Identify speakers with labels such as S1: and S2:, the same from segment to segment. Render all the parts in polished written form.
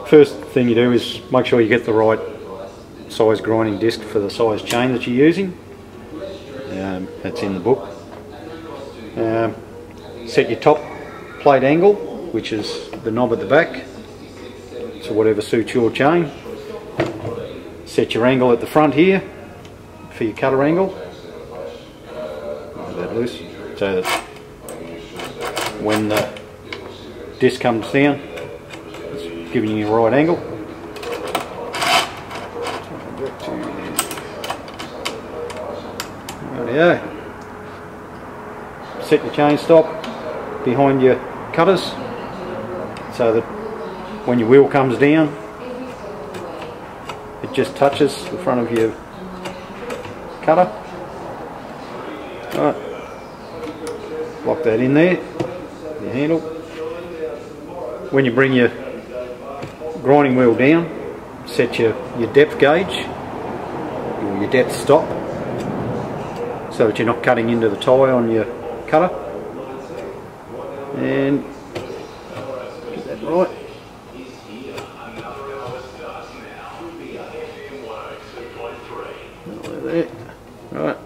S1: First thing you do is make sure you get the right size grinding disc for the size chain that you're using. That's in the book. Set your top plate angle, which is the knob at the back, so whatever suits your chain. Set your angle at the front here for your cutter angle. Move that loose so that when the disc comes down, it's giving you the right angle. Rightio. Set your chain stop behind your cutters so that when your wheel comes down, it just touches the front of your cutter. Right. Lock that in there, your handle. When you bring your grinding wheel down, set your depth gauge, or your depth stop, so that you're not cutting into the tie on your cutter. And get that right. There. Right.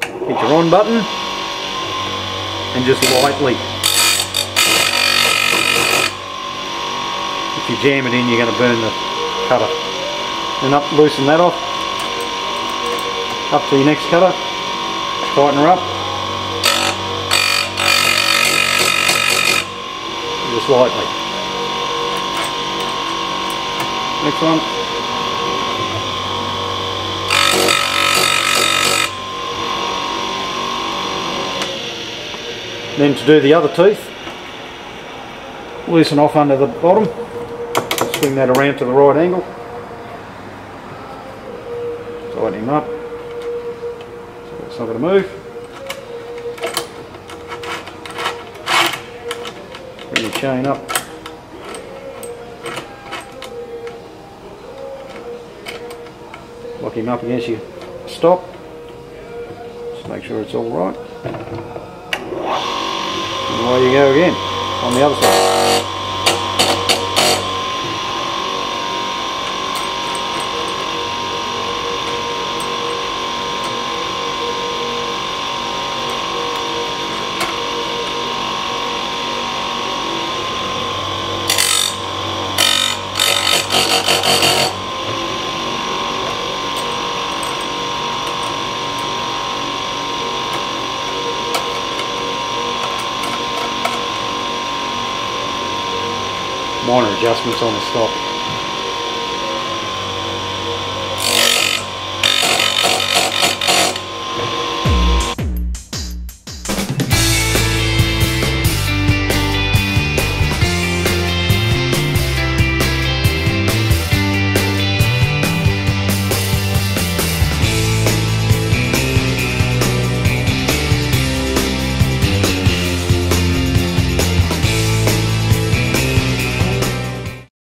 S1: Hit your on button and just lightly. If you jam it in, you're going to burn the cutter. Then loosen that off. Up to your next cutter. Tighten her up. Just lightly. Next one. Then to do the other teeth, loosen off under the bottom, swing that around to the right angle, tighten him up, so it's not going to move. Bring your chain up, lock him up against your stop, just make sure it's all right. And away you go again, on the other side. Minor adjustments on the stop.